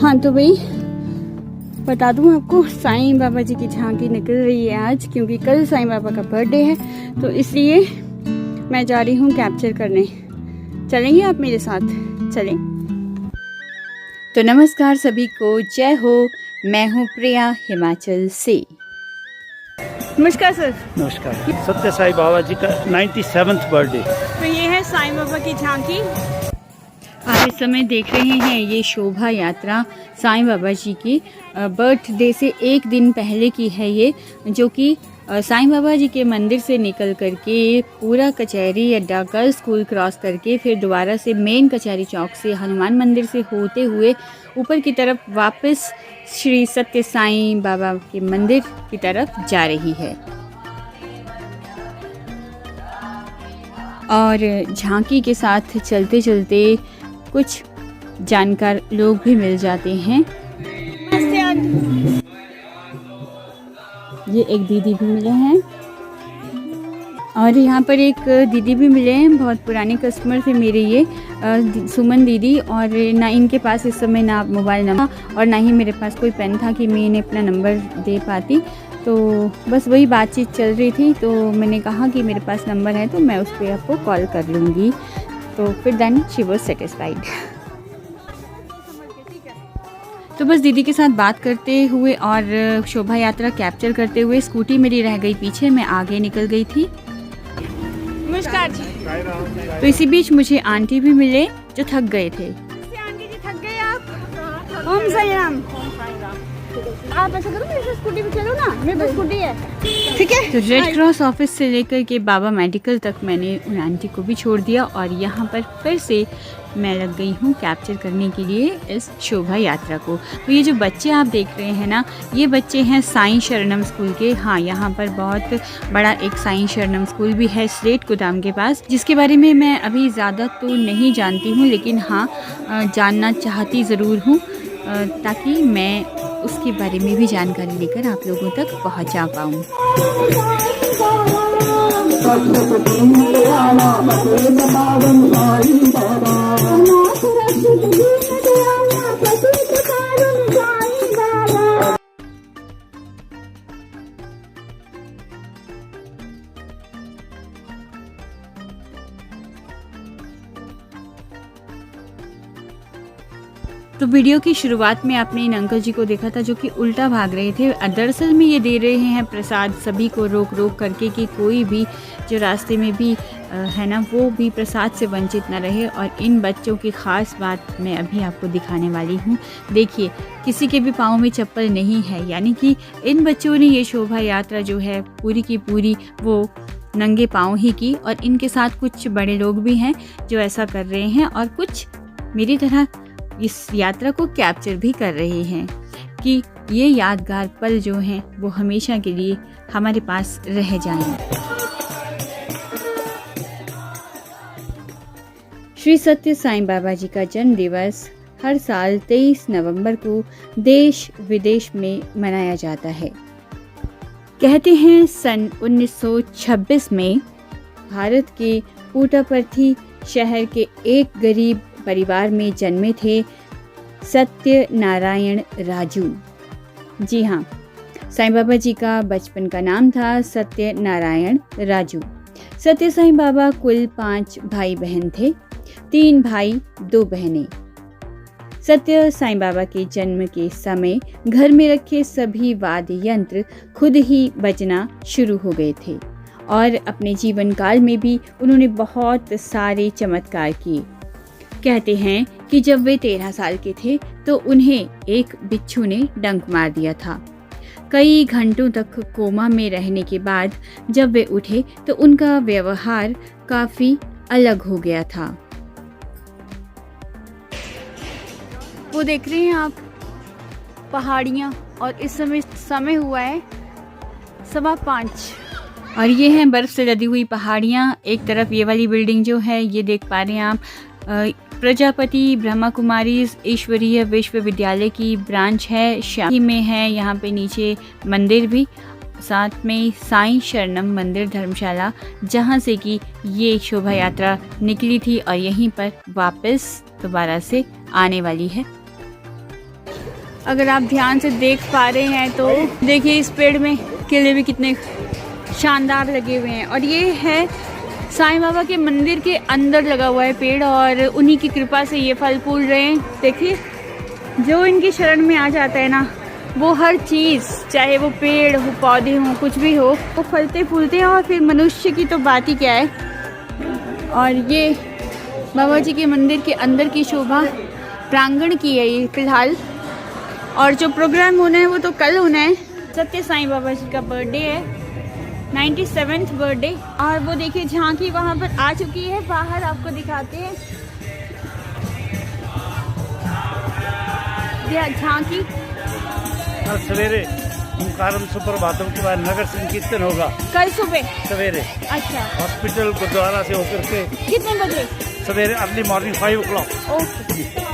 हाँ तो भाई बता दूं आपको, साईं बाबा जी की झांकी निकल रही है आज, क्योंकि कल साईं बाबा का बर्थडे है, तो इसलिए मैं जा रही हूँ कैप्चर करने। चलेंगे आप मेरे साथ? चलें। तो नमस्कार सभी को, जय हो। मैं हूँ प्रिया हिमाचल से। नमस्कार सर। नमस्कार। सत्य साईं बाबा जी का 97वां बर्थडे। तो ये है साईं बाबा की झांकी। आप इस समय देख रहे हैं ये शोभा यात्रा साईं बाबा जी की बर्थडे से एक दिन पहले की है ये, जो कि साईं बाबा जी के मंदिर से निकल करके पूरा कचहरी अड्डा, गर्ल्स स्कूल क्रॉस करके फिर दोबारा से मेन कचहरी चौक से हनुमान मंदिर से होते हुए ऊपर की तरफ वापस श्री सत्य साईं बाबा के मंदिर की तरफ जा रही है। और झांकी के साथ चलते चलते कुछ जानकार लोग भी मिल जाते हैं। ये एक दीदी भी मिले हैं और यहाँ पर एक दीदी भी मिले हैं, बहुत पुराने कस्टमर थे मेरे ये, सुमन दीदी। और ना इनके पास इस समय ना मोबाइल नंबर और ना ही मेरे पास कोई पेन था कि मैं इन्हें अपना नंबर दे पाती, तो बस वही बातचीत चल रही थी। तो मैंने कहा कि मेरे पास नंबर है तो मैं उस पर आपको कॉल कर लूँगी, तो फिर देन शी वॉज सेटिस्फाइड। तो बस दीदी के साथ बात करते हुए और शोभा यात्रा कैप्चर करते हुए स्कूटी मेरी रह गई पीछे, मैं आगे निकल गई थी। नमस्कार जी। तो इसी बीच मुझे आंटी भी मिले जो थक गए थे। आंटी जी थक गए आप? ओम साईं राम। आप ऐसा करो, मेरे स्कूटी पे चलो ना, मेरे पास स्कूटी है, ठीक है? तो रेड क्रॉस ऑफिस से लेकर के बाबा मेडिकल तक मैंने उन आंटी को भी छोड़ दिया और यहाँ पर फिर से मैं लग गई हूँ कैप्चर करने के लिए इस शोभा यात्रा को। तो ये जो बच्चे आप देख रहे हैं ना, ये बच्चे हैं साईं शरणम स्कूल के। हाँ, यहाँ पर बहुत बड़ा एक साईं शरणम स्कूल भी है स्लेट गोदाम के पास, जिसके बारे में मैं अभी ज़्यादा तो नहीं जानती हूँ, लेकिन हाँ जानना चाहती ज़रूर हूँ, ताकि मैं उसके बारे में भी जानकारी लेकर आप लोगों तक पहुँचा पाऊँ। तो वीडियो की शुरुआत में आपने इन अंकल जी को देखा था जो कि उल्टा भाग रहे थे। दरअसल में ये दे रहे हैं प्रसाद सभी को रोक रोक करके, कि कोई भी जो रास्ते में भी है ना, वो भी प्रसाद से वंचित न रहे। और इन बच्चों की ख़ास बात मैं अभी आपको दिखाने वाली हूँ। देखिए, किसी के भी पाँव में चप्पल नहीं है, यानी कि इन बच्चों ने ये शोभा यात्रा जो है पूरी की पूरी वो नंगे पाँव ही की। और इनके साथ कुछ बड़े लोग भी हैं जो ऐसा कर रहे हैं, और कुछ मेरी तरह इस यात्रा को कैप्चर भी कर रहे हैं, कि ये यादगार पल जो हैं वो हमेशा के लिए हमारे पास रह जाएं। श्री सत्य साईं बाबा जी का जन्म दिवस हर साल 23 नवंबर को देश विदेश में मनाया जाता है। कहते हैं सन 1926 में भारत के पुट्टपर्थी शहर के एक गरीब परिवार में जन्मे थे सत्य नारायण राजू। जी हाँ, साईं बाबा जी का बचपन का नाम था सत्य नारायण राजू। सत्य साईं बाबा कुल 5 भाई बहन थे, 3 भाई 2 बहनें। सत्य साईं बाबा के जन्म के समय घर में रखे सभी वाद्य यंत्र खुद ही बजना शुरू हो गए थे, और अपने जीवन काल में भी उन्होंने बहुत सारे चमत्कार किए। कहते हैं कि जब वे 13 साल के थे तो उन्हें एक बिच्छू ने डंक मार दिया था। कई घंटों तक कोमा में रहने के बाद जब वे उठे तो उनका व्यवहार काफ़ी अलग हो गया था। वो देख रहे हैं आप पहाड़ियाँ, और इस समय हुआ है 5:15, और ये हैं बर्फ़ से लदी हुई पहाड़ियाँ। एक तरफ ये वाली बिल्डिंग जो है ये देख पा रहे हैं आप, प्रजापति ब्रह्मा कुमारी ईश्वरीय विश्वविद्यालय की ब्रांच है, शाही में है। यहाँ पे नीचे मंदिर भी साथ में साईं शरणम मंदिर धर्मशाला, जहां से कि ये शोभा यात्रा निकली थी और यहीं पर वापस दोबारा से आने वाली है। अगर आप ध्यान से देख पा रहे हैं तो देखिए इस पेड़ में केले भी कितने शानदार लगे हुए हैं और ये है साईं बाबा के मंदिर के अंदर लगा हुआ है पेड़ और उन्हीं की कृपा से ये फल फूल रहे हैं। देखिए जो इनकी शरण में आ जाता है ना, वो हर चीज़, चाहे वो पेड़ हो, पौधे हों, कुछ भी हो, वो फलते फूलते हैं। और फिर मनुष्य की तो बात ही क्या है। और ये बाबा जी के मंदिर के अंदर की शोभा प्रांगण की है ये फिलहाल, और जो प्रोग्राम होना है वो तो कल होना है। सत्य साईं बाबा जी का बर्थडे है, 97th बर्थडे। और वो देखिए झांकी वहाँ पर आ चुकी है, बाहर आपको दिखाते हैं झांकी। कल सवेरे ओंकारम सुप्रभातम के बाद नगर संकीर्तन होगा, कल सुबह सवेरे। अच्छा, हॉस्पिटल गुरुद्वारा से होकर के कितने बजे? सवेरे अर्ली मॉर्निंग 5 o'clock। ओके।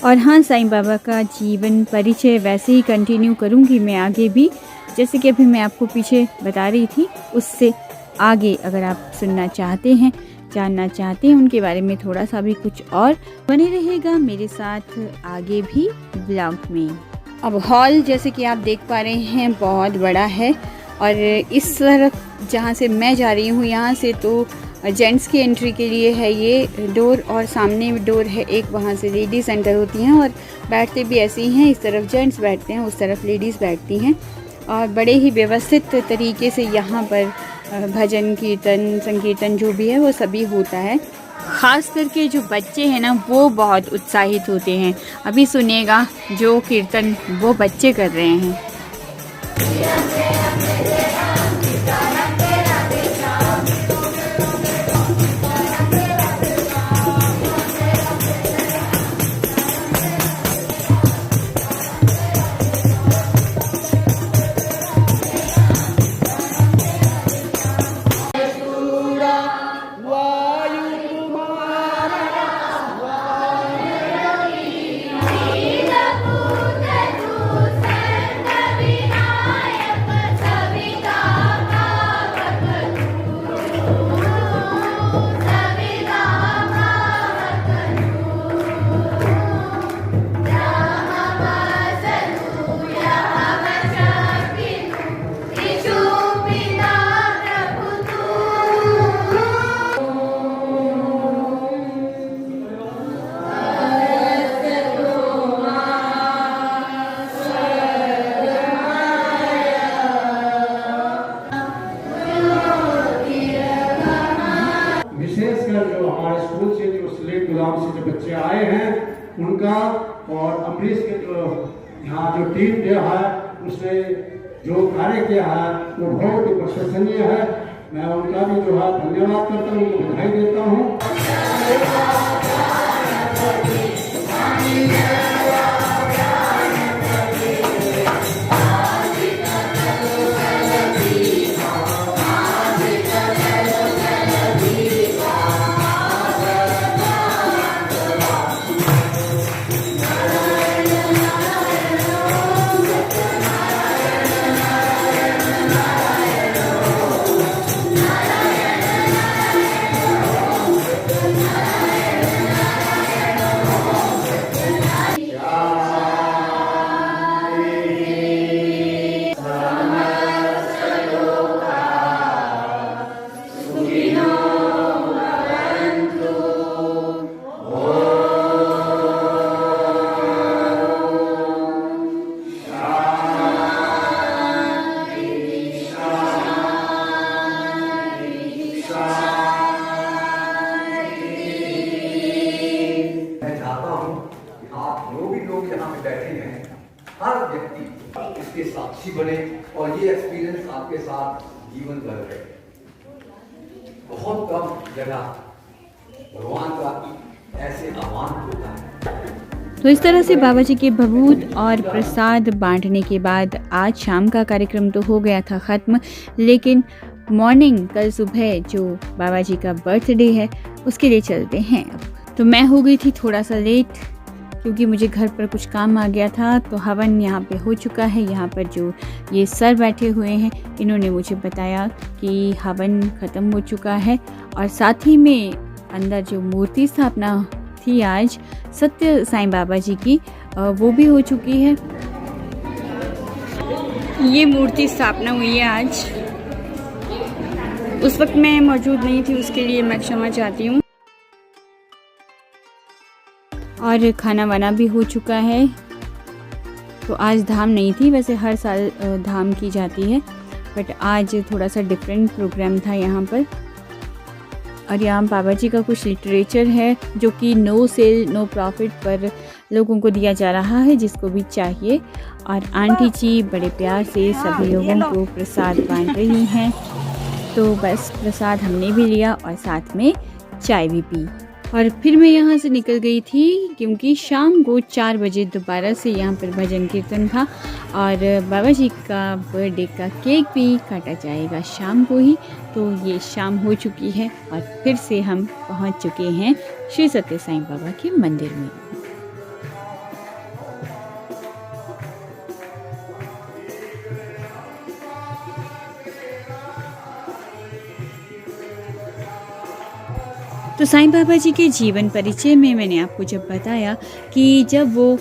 और हाँ, साईं बाबा का जीवन परिचय वैसे ही कंटिन्यू करूँगी मैं आगे भी, जैसे कि अभी मैं आपको पीछे बता रही थी। उससे आगे अगर आप सुनना चाहते हैं, जानना चाहते हैं उनके बारे में थोड़ा सा भी कुछ और, बने रहेगा मेरे साथ आगे भी ब्लॉग में। अब हॉल जैसे कि आप देख पा रहे हैं बहुत बड़ा है और इस तरफ जहाँ से मैं जा रही हूँ यहाँ से तो जेंट्स की एंट्री के लिए है ये डोर, और सामने डोर है एक, वहाँ से लेडीज़ एंटर होती हैं और बैठते भी ऐसे ही हैं। इस तरफ जेंट्स बैठते हैं, उस तरफ लेडीज़ बैठती हैं और बड़े ही व्यवस्थित तरीके से यहाँ पर भजन कीर्तन संकीर्तन जो भी है वो सभी होता है। ख़ास करके जो बच्चे हैं ना वो बहुत उत्साहित होते हैं। अभी सुनिएगा जो कीर्तन वो बच्चे कर रहे हैं। जो हमारे स्कूल से जो स्लेट गुलाम से जो बच्चे आए हैं उनका, और अमरीश के जो यहाँ जो टीम जो है उसने जो कार्य किया है वो बहुत ही प्रशंसनीय है। मैं उनका भी जो है धन्यवाद करता हूँ, उनको बधाई देता हूँ। हर व्यक्ति इसके साक्षी बने और ये एक्सपीरियंस आपके साथ जीवन भर रहे। बहुत कम जगह भगवान का ऐसे आह्वान होता है। तो इस तरह से बाबा जी के भभूत और प्रसाद बांटने के बाद आज शाम का कार्यक्रम तो हो गया था ख़त्म, लेकिन मॉर्निंग कल सुबह जो बाबा जी का बर्थडे है उसके लिए चलते हैं। तो मैं हो गई थी थोड़ा सा लेट क्योंकि मुझे घर पर कुछ काम आ गया था। तो हवन यहाँ पे हो चुका है। यहाँ पर जो ये सर बैठे हुए हैं इन्होंने मुझे बताया कि हवन ख़त्म हो चुका है और साथ ही में अंदर जो मूर्ति स्थापना थी आज सत्य साईं बाबा जी की वो भी हो चुकी है। ये मूर्ति स्थापना हुई है आज। उस वक्त मैं मौजूद नहीं थी, उसके लिए मैं क्षमा चाहती हूँ। और खाना वाना भी हो चुका है। तो आज धाम नहीं थी, वैसे हर साल धाम की जाती है, बट आज थोड़ा सा डिफरेंट प्रोग्राम था यहाँ पर। और यहाँ बाबा जी का कुछ लिटरेचर है जो कि नो सेल नो प्रॉफिट पर लोगों को दिया जा रहा है, जिसको भी चाहिए। और आंटी जी बड़े प्यार से सभी लोगों को प्रसाद बांट रही हैं। तो बस प्रसाद हमने भी लिया और साथ में चाय भी पी और फिर मैं यहाँ से निकल गई थी क्योंकि शाम को 4 बजे दोबारा से यहाँ पर भजन कीर्तन था और बाबा जी का बर्थडे का केक भी काटा जाएगा शाम को ही। तो ये शाम हो चुकी है और फिर से हम पहुँच चुके हैं श्री सत्य साईं बाबा के मंदिर में। तो साईं बाबा जी के जीवन परिचय में मैंने आपको जब बताया कि जब वो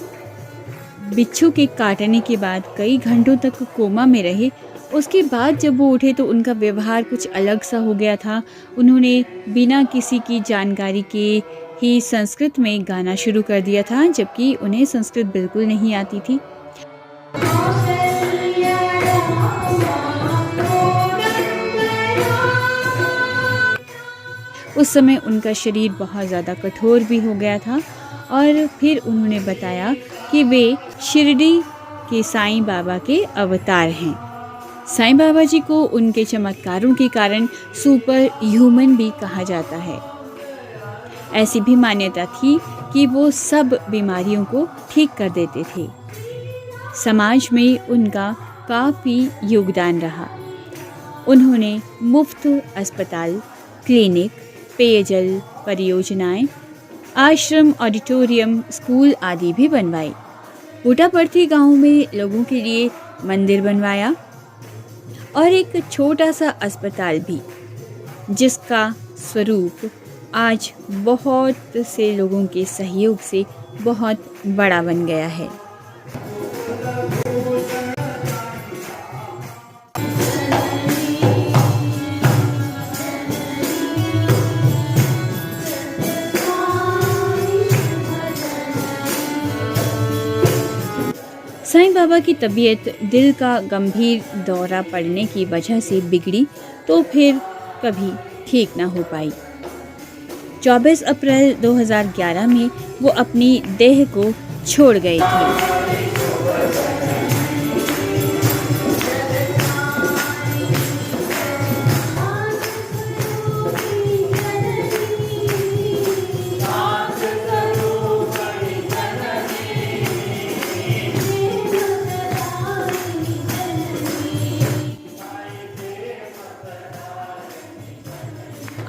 बिच्छू के काटने के बाद कई घंटों तक कोमा में रहे, उसके बाद जब वो उठे तो उनका व्यवहार कुछ अलग सा हो गया था। उन्होंने बिना किसी की जानकारी के ही संस्कृत में गाना शुरू कर दिया था, जबकि उन्हें संस्कृत बिल्कुल नहीं आती थी। उस समय उनका शरीर बहुत ज़्यादा कठोर भी हो गया था और फिर उन्होंने बताया कि वे शिरडी के साईं बाबा के अवतार हैं। साईं बाबा जी को उनके चमत्कारों के कारण सुपर ह्यूमन भी कहा जाता है। ऐसी भी मान्यता थी कि वो सब बीमारियों को ठीक कर देते थे। समाज में उनका काफ़ी योगदान रहा। उन्होंने मुफ्त अस्पताल, क्लिनिक, पेयजल परियोजनाएं, आश्रम, ऑडिटोरियम, स्कूल आदि भी बनवाए। पुटापर्थी गांव में लोगों के लिए मंदिर बनवाया और एक छोटा सा अस्पताल भी, जिसका स्वरूप आज बहुत से लोगों के सहयोग से बहुत बड़ा बन गया है। साईं बाबा की तबीयत दिल का गंभीर दौरा पड़ने की वजह से बिगड़ी तो फिर कभी ठीक ना हो पाई। 24 अप्रैल 2011 में वो अपनी देह को छोड़ गए थे।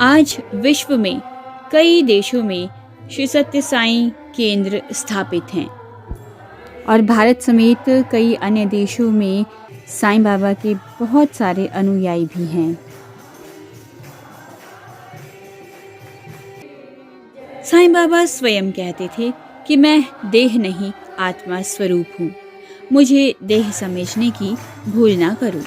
आज विश्व में कई देशों में श्री सत्य साईं केंद्र स्थापित हैं और भारत समेत कई अन्य देशों में साईं बाबा के बहुत सारे अनुयायी भी हैं। साईं बाबा स्वयं कहते थे कि मैं देह नहीं आत्मा स्वरूप हूँ, मुझे देह समझने की भूल ना करो।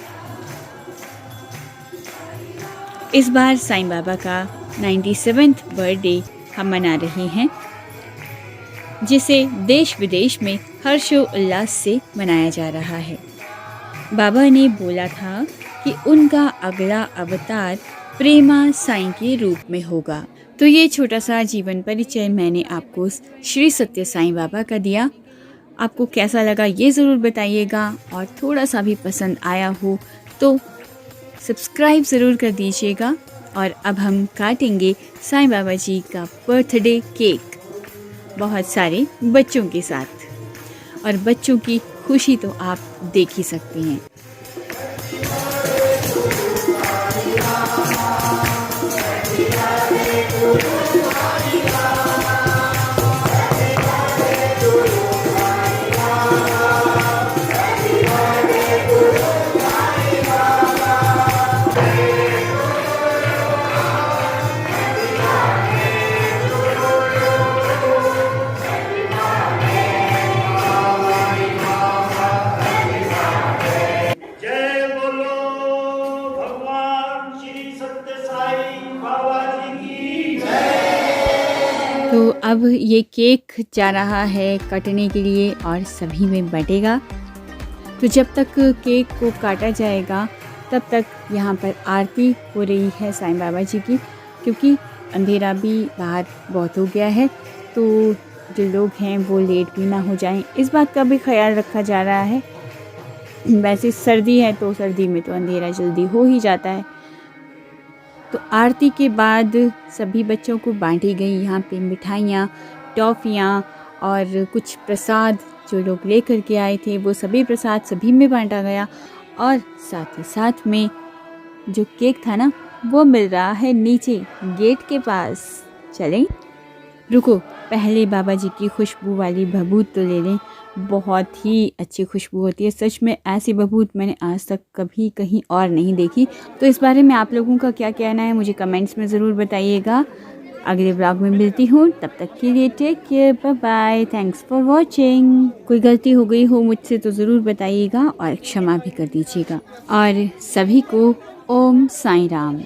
इस बार साईं बाबा का 97वां बर्थडे हम मना रहे हैं, जिसे देश विदेश में हर्षोल्लास से मनाया जा रहा है। बाबा ने बोला था कि उनका अगला अवतार प्रेमा साईं के रूप में होगा। तो ये छोटा सा जीवन परिचय मैंने आपको श्री सत्य साईं बाबा का दिया। आपको कैसा लगा ये ज़रूर बताइएगा और थोड़ा सा भी पसंद आया हो तो सब्सक्राइब ज़रूर कर दीजिएगा। और अब हम काटेंगे साईं बाबा जी का बर्थडे केक। बहुत सारे बच्चों के साथ। और बच्चों की खुशी तो आप देख ही सकते हैं। जय बोलो भगवान श्री सत्य साई बाबा जी की जय। तो अब ये केक जा रहा है कटने के लिए और सभी में बंटेगा। तो जब तक केक को काटा जाएगा तब तक यहाँ पर आरती हो रही है साईं बाबा जी की, क्योंकि अंधेरा भी बाहर बहुत हो गया है, तो जो लोग हैं वो लेट भी ना हो जाएं, इस बात का भी ख्याल रखा जा रहा है। वैसे सर्दी है तो सर्दी में तो अंधेरा जल्दी हो ही जाता है। तो आरती के बाद सभी बच्चों को बांटी गई यहाँ पे मिठाइयाँ, टॉफ़ियाँ और कुछ प्रसाद जो लोग लेकर के आए थे वो सभी प्रसाद सभी में बांटा गया। और साथ ही साथ में जो केक था ना वो मिल रहा है नीचे गेट के पास। चलें, रुको पहले बाबा जी की खुशबू वाली भभूत तो ले लें। बहुत ही अच्छी खुशबू होती है, सच में ऐसी भभूत मैंने आज तक कभी कहीं और नहीं देखी। तो इस बारे में आप लोगों का क्या कहना है मुझे कमेंट्स में ज़रूर बताइएगा। अगले ब्लॉग में मिलती हूँ, तब तक के लिए take care, bye bye, thanks for watching. कोई गलती हो गई हो मुझसे तो ज़रूर बताइएगा और क्षमा भी कर दीजिएगा। और सभी को ओम साईं राम।